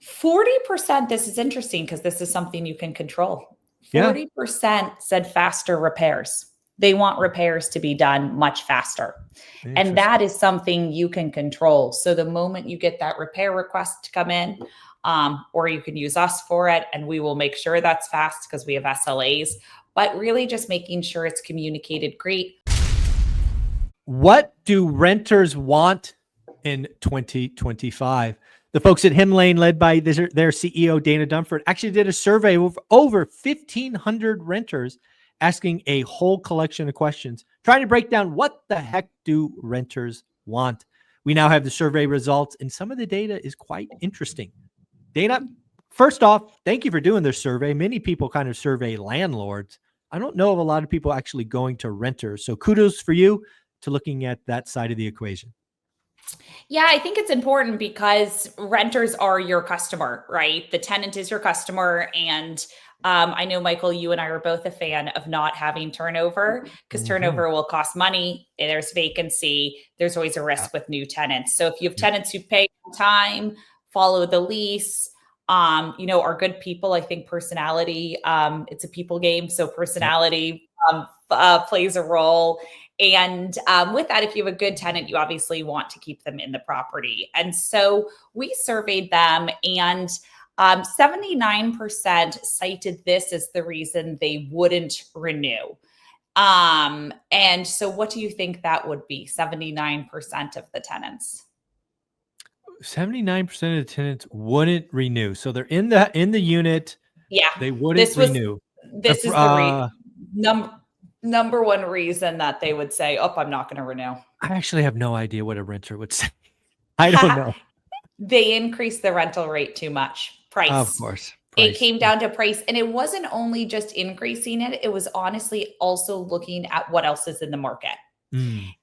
40%, this is interesting because this is something you can control. Yeah. 40% said faster repairs. They want repairs to be done much faster. And that is something you can control. So the moment you get that repair request to come in, or you can use us for it, and we will make sure that's fast because we have SLAs, but really just making sure it's communicated great. What do renters want in 2025? The folks at Himlane, led by their CEO, Dana Dunford, actually did a survey of over 1,500 renters, asking a whole collection of questions, trying to break down what the heck do renters want. We now have the survey results, and some of the data is quite interesting. Dana, first off, thank you for doing this survey. Many people kind of survey landlords. I don't know of a lot of people actually going to renters. So kudos for you to looking at that side of the equation. Yeah, I think it's important because renters are your customer, right? The tenant is your customer. And I know, Michael, you and I are both a fan of not having turnover because turnover will cost money. There's vacancy. There's always a risk with new tenants. So if you have tenants who pay on time, follow the lease, are good people. I think personality, it's a people game. So personality plays a role. And with that, if you have a good tenant, you obviously want to keep them in the property. And so we surveyed them, and 79% cited this as the reason they wouldn't renew. And so what do you think that would be? 79% of the tenants. 79% of the tenants wouldn't renew. So they're in the unit. Yeah. They wouldn't renew. This is the number one reason that they would say, "Oh, I'm not going to renew." I actually have no idea what a renter would say. I don't know. They increased the rental rate too much. Price. Of course. It came down to price. And it wasn't only just increasing it. It was honestly also looking at what else is in the market.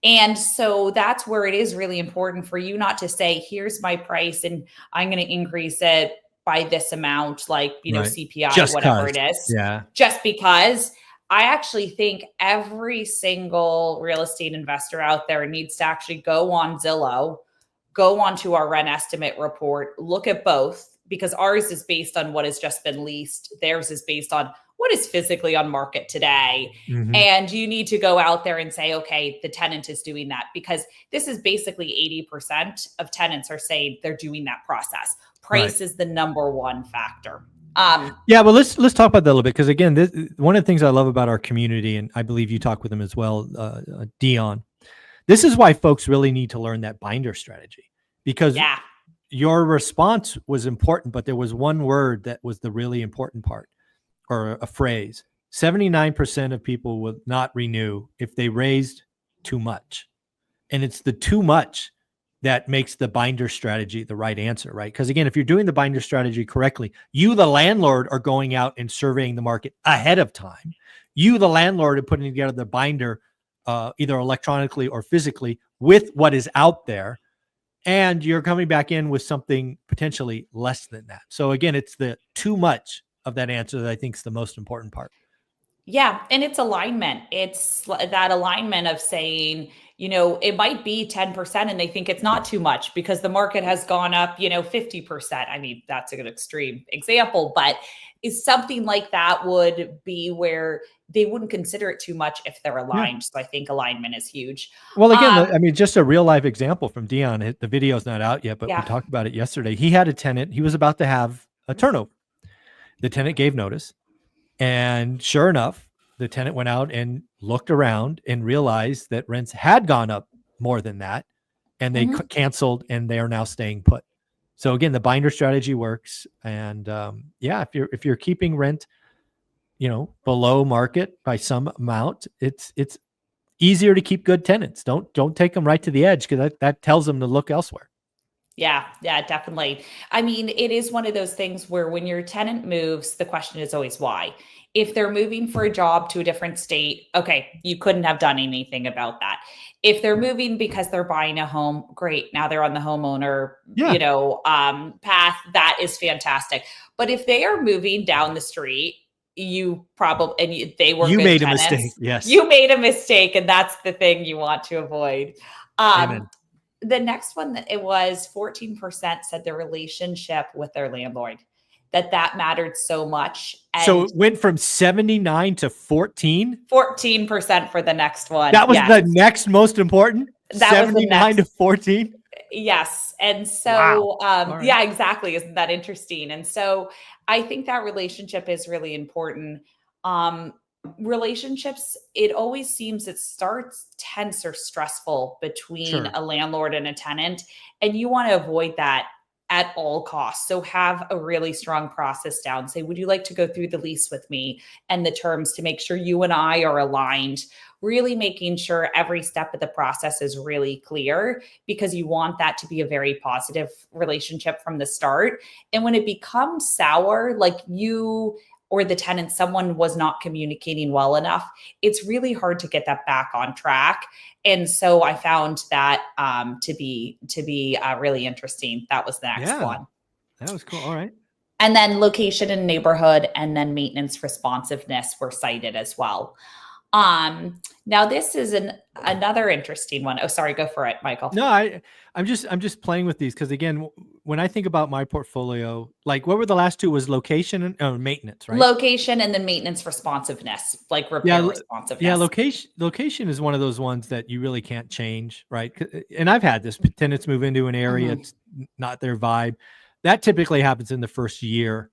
And so that's where it is really important for you not to say, here's my price and I'm going to increase it by this amount, like, CPI, just whatever it is. Yeah. Just because. I actually think every single real estate investor out there needs to actually go on Zillow, go onto our rent estimate report, look at both, because ours is based on what has just been leased. Theirs is based on what is physically on market today. And you need to go out there and say, okay, the tenant is doing that, because this is basically 80% of tenants are saying they're doing that process. Price is the number one factor. Yeah, well, let's talk about that a little bit, because again, one of the things I love about our community, and I believe you talk with them as well, Dion. This is why folks really need to learn that binder strategy, because your response was important, but there was one word that was the really important part, or a phrase. 79% of people would not renew if they raised too much, and it's the too much that makes the binder strategy the right answer, right? Because again, if you're doing the binder strategy correctly, you, the landlord, are going out and surveying the market ahead of time. You, the landlord, are putting together the binder either electronically or physically with what is out there. And you're coming back in with something potentially less than that. So again, it's the too much of that answer that I think is the most important part. Yeah. And it's alignment. It's that alignment of saying, it might be 10% and they think it's not too much because the market has gone up, 50%. I mean, that's a good extreme example, but is something like that would be where they wouldn't consider it too much if they're aligned. So I think alignment is huge. Well, again, just a real life example from Dion. The video's not out yet, but we talked about it yesterday. He had a tenant. He was about to have a turnover. The tenant gave notice. And sure enough, the tenant went out and looked around and realized that rents had gone up more than that, and they canceled, and they are now staying put. So again, the binder strategy works. And if you're keeping rent, below market by some amount, it's easier to keep good tenants. Don't take them right to the edge, because that tells them to look elsewhere. Yeah, definitely. I mean, it is one of those things where when your tenant moves, the question is always why. If they're moving for a job to a different state, okay, you couldn't have done anything about that. If they're moving because they're buying a home, great. Now they're on the homeowner, path. That is fantastic. But if they are moving down the street, you probably, they were good made tenants. A mistake. Yes. You made a mistake. And that's the thing you want to avoid. Amen. the next one, that it was 14% said their relationship with their landlord, that mattered so much. So And it went from 79 to 14. 14% for the next one. That was Yes. the next most important. That was the 79 to next. 14. Yes. And Wow. so, All right. yeah, exactly. Isn't that interesting? And so I think that relationship is really important. Um, Relationships, it always seems it starts tense or stressful between Sure. a landlord and a tenant, and you want to avoid that at all costs. So have a really strong process down. Say, would you like to go through the lease with me and the terms to make sure you and I are aligned? Really making sure every step of the process is really clear, because you want that to be a very positive relationship from the start. And when it becomes sour, like you or the tenant, someone was not communicating well enough, it's really hard to get that back on track. And so I found that to be really interesting. That was the next Yeah, one. that was cool. All right. And then location and neighborhood, and then maintenance responsiveness were cited as well. Now this is another interesting one. Oh, sorry, go for it, Michael. No, I'm just playing with these because again, when I think about my portfolio, like what were the last two? Was location and maintenance, right? Location and then maintenance responsiveness, like Yeah, repair yeah. responsiveness. Location is one of those ones that you really can't change, right? And I've had this tenants move into an area, Mhm. it's not their vibe. That typically happens in the first year.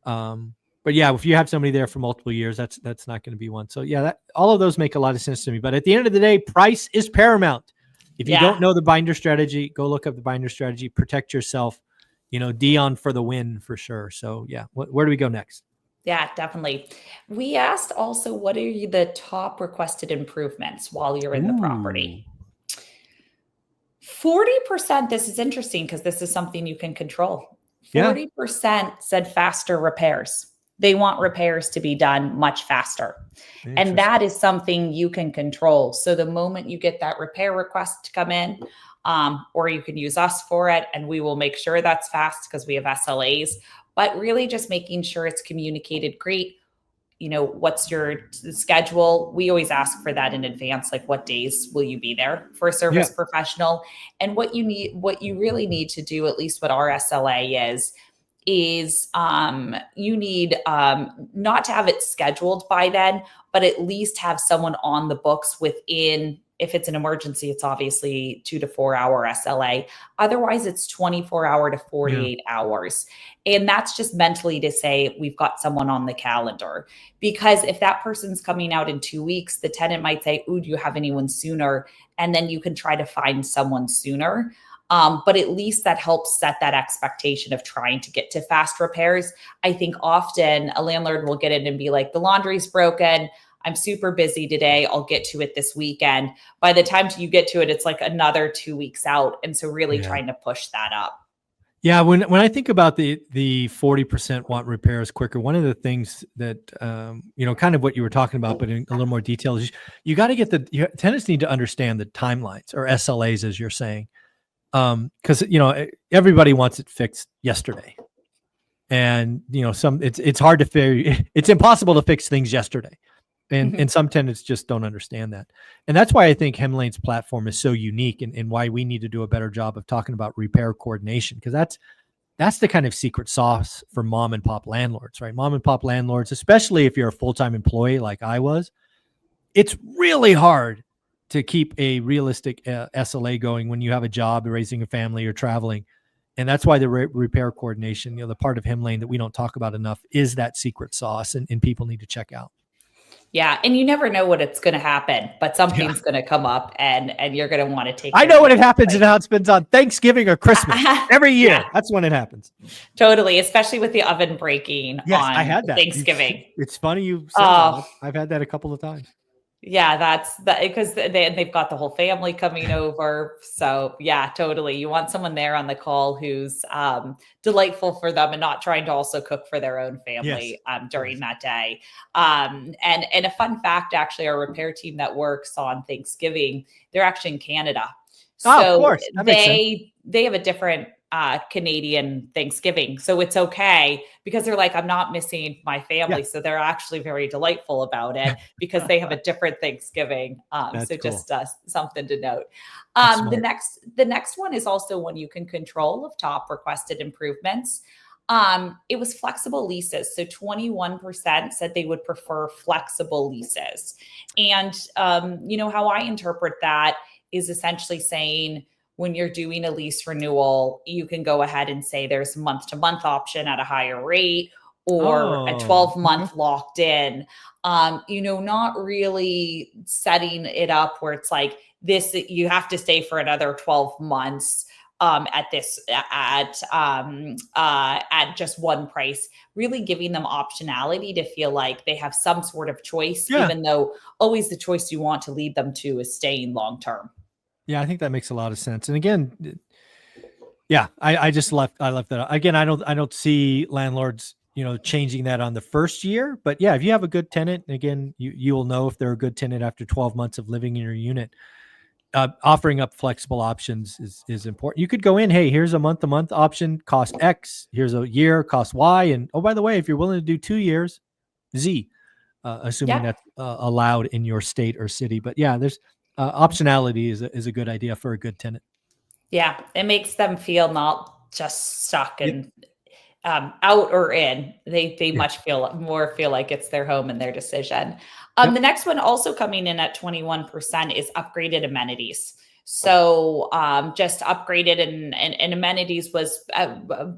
But yeah, if you have somebody there for multiple years, that's not going to be one. So yeah, all of those make a lot of sense to me. But at the end of the day, price is paramount. If you don't Yeah. know the binder strategy, go look up the binder strategy. Protect yourself. Dion for the win for sure. So yeah, where do we go next? Yeah, definitely. We asked also, what are the top requested improvements while you're in the Ooh, property? 40%, this is interesting because this is something you can control. yeah, 40% said faster repairs. They want repairs to be done much faster. And interesting. that is something you can control. So the moment you get that repair request to come in, or you can use us for it, and we will make sure that's fast because we have SLAs. But really just making sure it's communicated great. What's your schedule? We always ask for that in advance, like what days will you be there for a Yeah, service professional? And what you really need to do, at least what our SLA is you need not to have it scheduled by then, but at least have someone on the books within. If it's an emergency, it's obviously 2 to 4 hour SLA. Otherwise, it's 24 hour to yeah, 48 hours. And that's just mentally to say we've got someone on the calendar. Because if that person's coming out in 2 weeks, the tenant might say, "Ooh, do you have anyone sooner?" And then you can try to find someone sooner. But at least that helps set that expectation of trying to get to fast repairs. I think often a landlord will get in and be like, the laundry's broken. I'm super busy today. I'll get to it this weekend. By the time you get to it, it's like another 2 weeks out. And so really yeah. trying to push that up. Yeah, when I think about the 40% want repairs quicker, one of the things that kind of what you were talking about, but in a little more detail, is you got to get tenants need to understand the timelines or SLAs, as you're saying, because everybody wants it fixed yesterday, and it's hard to it's impossible to fix things yesterday. And some tenants just don't understand that. And that's why I think Hemlane's platform is so unique, and why we need to do a better job of talking about repair coordination, because that's the kind of secret sauce for mom and pop landlords, right? Mom and pop landlords, especially if you're a full-time employee like I was, it's really hard to keep a realistic SLA going when you have a job, raising a family, or traveling. And that's why the repair coordination, the part of Hemlane that we don't talk about enough, is that secret sauce, and people need to check out. Yeah. And you never know what it's going to happen, but Yeah. something's going to come up, and you're going to want to take I care know of when it. it happens and how it spends on Thanksgiving or Christmas every Yeah, year. That's when it happens. totally. Especially with the oven breaking Yes, I on had that. It's, Thanksgiving. it's funny you said that. Oh, I've had that a couple of times. yeah, that's that, because they've got the whole family coming over. So yeah, totally. You want someone there on the call who's delightful for them and not trying to also cook for their own Yes. family during Yes. that day. And a fun fact, actually, our repair team that works on Thanksgiving, they're actually in Canada. Oh, of So course. That makes sense. they have a different Canadian Thanksgiving. So it's okay because they're like, I'm not missing my family. Yeah. So they're actually very delightful about it because they have a different Thanksgiving. That's So cool. just something to note. That's The smart. next one is also one you can control of top requested improvements. It was flexible leases. So 21% said they would prefer flexible leases. And, how I interpret that is essentially saying when you're doing a lease renewal, you can go ahead and say there's a month to month option at a higher rate or a Oh, 12-month okay. locked in. Not really setting it up where it's like this, you have to stay for another 12 months at just one price, really giving them optionality to feel like they have some sort of choice, Yeah. even though always the choice you want to lead them to is staying long term. Yeah, I think that makes a lot of sense. And again, yeah, I left that out. Again, I don't see landlords, changing that on the first year. But yeah, if you have a good tenant, again, you will know if they're a good tenant after 12 months of living in your unit. Offering up flexible options is important. You could go in, hey, here's a month-to-month option, cost X. Here's a year, cost Y. And oh, by the way, if you're willing to do 2 years, Z, assuming Yeah. that's allowed in your state or city. But yeah, there's optionality is a good idea for a good tenant. Yeah. It makes them feel not just stuck Yep. and out or in. They Yeah. much feel like it's their home and their decision. The Yep. next one also coming in at 21% is upgraded amenities. So just upgraded and amenities was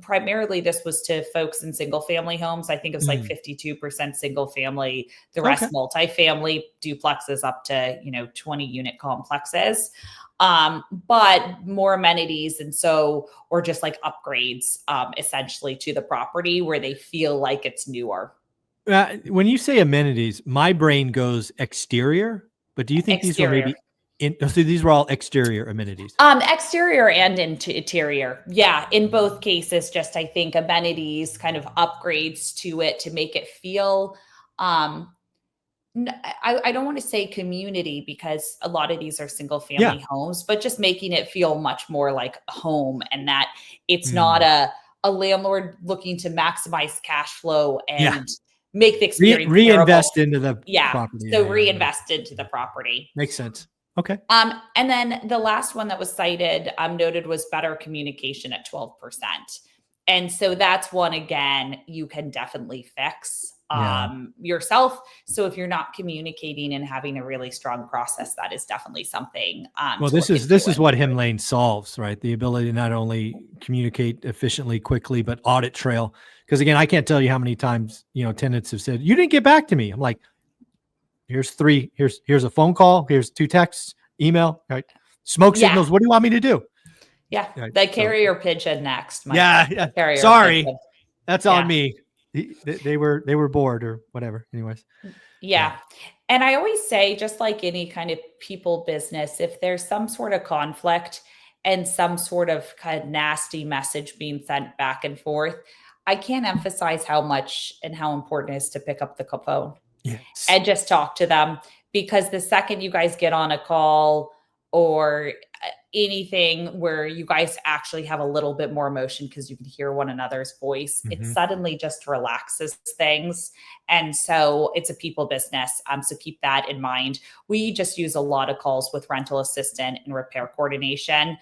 primarily this was to folks in single family homes. I think it was like 52% single family, the Okay. rest multifamily, duplexes up to 20 unit complexes. But more amenities or just like upgrades essentially to the property where they feel like it's newer. When you say amenities, my brain goes exterior, but do you think these were Exterior. maybe so these were all exterior amenities? Exterior and interior. Yeah, in both cases, just I think amenities, kind of upgrades to it to make it feel um I don't want to say community because a lot of these are single Yeah. family homes, but just making it feel much more like home and that it's not Mm. a landlord looking to maximize cash flow Yeah. and make the experience terrible. Reinvest into the Yeah. property. So Yeah. reinvest into the property. Makes sense. Okay. And then the last one that was cited, noted was better communication at 12%. And so that's one, again, you can definitely fix Yeah. yourself. So if you're not communicating and having a really strong process, that is definitely something Well, to look this into is and what improve. Hemlane solves, right? The ability to not only communicate efficiently, quickly, but audit trail. Because again, I can't tell you how many times tenants have said, "You didn't get back to me." I'm like, "Here's three. Here's a phone call. Here's 2 texts, email, right? Smoke Yeah. signals. What do you want me to do?" Yeah. Right. The So carrier pigeon next, yeah, Michael. yeah. The carrier Sorry, pigeon. that's on Yeah. me. They were bored or whatever. Anyways, yeah, Yeah. And I always say, just like any kind of people business, if there's some sort of conflict and some sort of kind of nasty message being sent back and forth, I can't emphasize how much and how important it is to pick up the phone yes, and just talk to them because the second you guys get on a call or anything where you guys actually have a little bit more emotion because you can hear one another's voice, it hmm suddenly just relaxes things. And so it's a people business. So keep that in mind. We just use a lot of calls with rental assistant and repair coordination.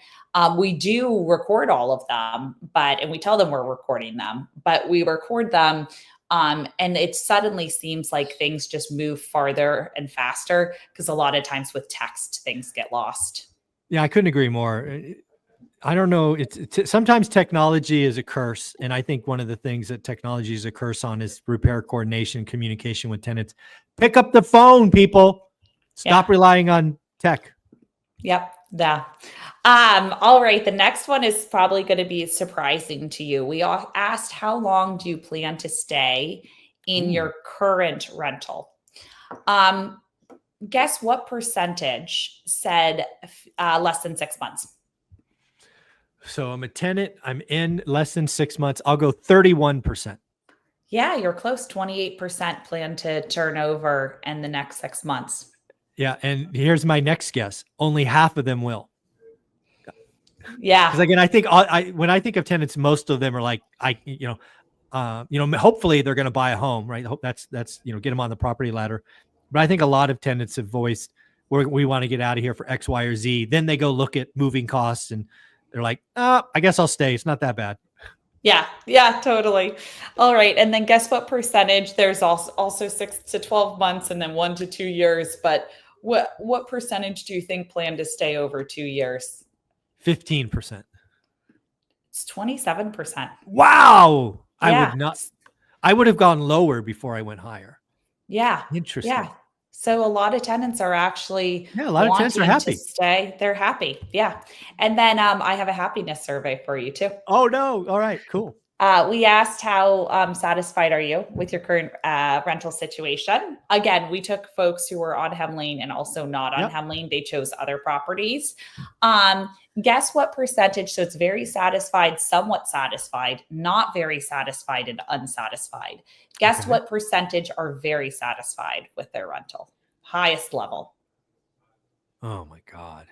We do record all of them, and we tell them we're recording them, but we record them and it suddenly seems like things just move farther and faster because a lot of times with text, things get lost. yeah. I couldn't agree more. I don't know. It's sometimes technology is a curse, and I think one of the things that technology is a curse on is repair coordination, communication with tenants. Pick up the phone, people. Yeah. Stop relying on tech. Yep. Yeah. All right. The next one is probably going to be surprising to you. We all asked, how long do you plan to stay in Ooh. your current rental? Um, Guess what percentage said less than 6 months? So I'm a tenant. I'm in less than 6 months. I'll go 31%. Yeah, you're close. 28% plan to turn over in the next 6 months. Yeah. And here's my next guess. Only half of them will. Yeah. Because again, I think when I think of tenants, most of them are like, hopefully they're going to buy a home, right? Hope that's get them on the property ladder. But I think a lot of tenants have voiced we want to get out of here for X, Y, or Z. Then they go look at moving costs and they're like, I guess I'll stay. It's not that bad. Yeah. Yeah, totally. All right. And then guess what percentage? There's also 6 to 12 months and then 1 to 2 years. But what percentage do you think plan to stay over 2 years? 15%. It's 27%. Wow. Yeah. I would have gone lower before I went higher. Yeah. Interesting. Yeah. So a lot of tenants are actually a lot of tenants are happy to stay. They're happy. Yeah. And then I have a happiness survey for you too. Oh no. All right, cool. We asked how satisfied are you with your current rental situation? Again, we took folks who were on Hem Lane and also not on Hem Lane. They chose other properties. Guess what percentage? So it's very satisfied, somewhat satisfied, not very satisfied, and unsatisfied. Guess what percentage are very satisfied with their rental? Highest level. Oh my God.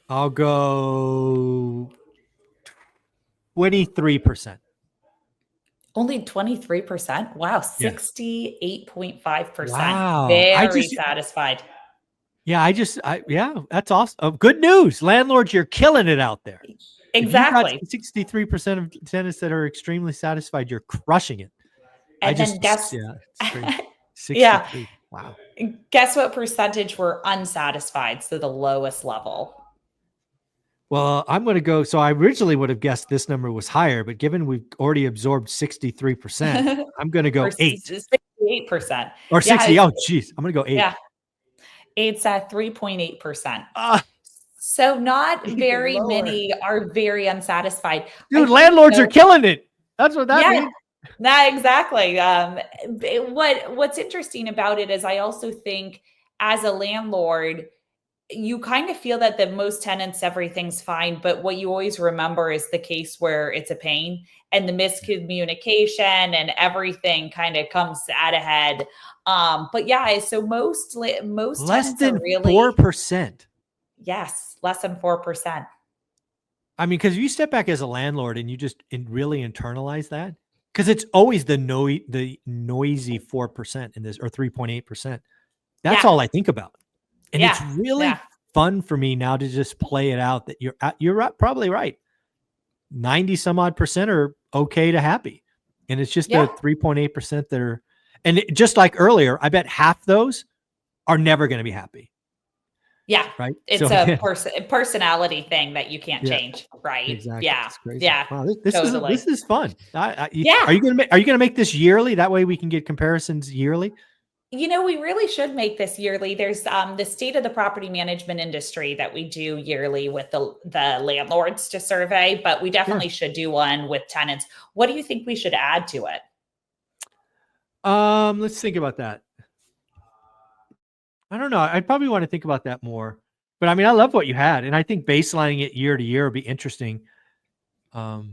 I'll go 23%. Only 23%. Wow, 68.5%. Wow. Very satisfied. Yeah, that's awesome. Good news. Landlords, you're killing it out there. Exactly. If you've got 63% of tenants that are extremely satisfied, you're crushing it. And then guess 63. Wow. Guess what percentage were unsatisfied? So the lowest level. Well, I'm going to go. So I originally would have guessed this number was higher, but given we've already absorbed 63%, I'm going to go 8. 68%. Or 60. Oh, geez. I'm going to go 8. Yeah. It's at 3.8%. So not very many are very unsatisfied. Dude, landlords are killing it. That's what that means. Nah, exactly. What's interesting about it is I also think as a landlord, you kind of feel that most tenants, everything's fine. But what you always remember is the case where it's a pain and the miscommunication and everything kind of comes at a head. But yeah, so most less than are really 4%. Yes, less than 4%. I mean, because if you step back as a landlord and you just really internalize that, because it's always the noisy 4% in this, or 3.8%. That's all I think about. And it's really fun for me now to just play it out that you're probably right. 90 some odd percent are okay to happy. And it's just the 3.8% that are, and just like earlier, I bet half those are never going to be happy. Yeah. Right. It's a personality thing that you can't change. Right. Exactly. Yeah. Yeah. Wow, this is fun. Are you going to make this yearly? That way we can get comparisons yearly. We really should make this yearly. There's the state of the property management industry that we do yearly with the landlords to survey, but we definitely should do one with tenants. What do you think we should add to it? Let's think about that. I don't know. I'd probably want to think about that more. But I mean, I love what you had. And I think baselining it year to year would be interesting. I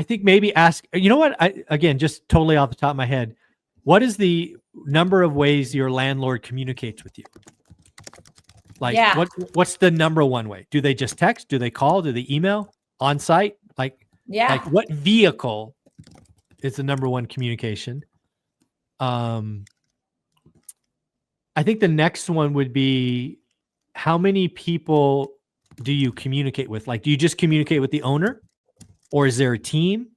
think maybe ask, you know what? Again, just totally off the top of my head, what is the number of ways your landlord communicates with you? Like, what's the number one way? Do they just text? Do they call? Do they email? On site? Like what vehicle is the number one communication? I think the next one would be, how many people do you communicate with? Like, do you just communicate with the owner, or is there a team?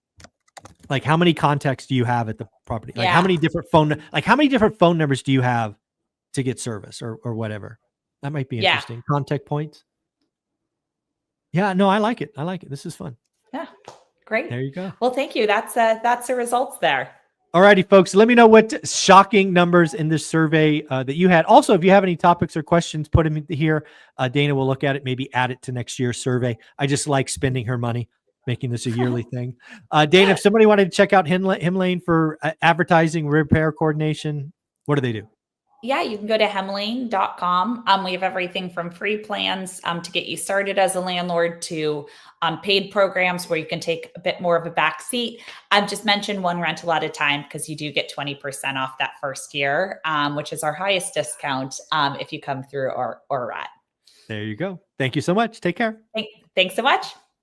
Like, how many contacts do you have at the property? Like, how many different phone numbers do you have to get service or whatever? That might be interesting. Contact points. Yeah, no, I like it. This is fun. Yeah, great. There you go. Well, thank you. That's the results there. All righty, folks. Let me know what shocking numbers in this survey that you had. Also, if you have any topics or questions, put them here. Dana will look at it, maybe add it to next year's survey. I just like spending her money, making this a yearly thing. Dana, if somebody wanted to check out Hem Lane for advertising, repair coordination, what do they do? Yeah, you can go to hemlane.com. We have everything from free plans to get you started as a landlord to paid programs where you can take a bit more of a back seat. I've just mentioned one rental at a time because you do get 20% off that first year, which is our highest discount if you come through ORaaT. There you go. Thank you so much. Take care. Thanks so much.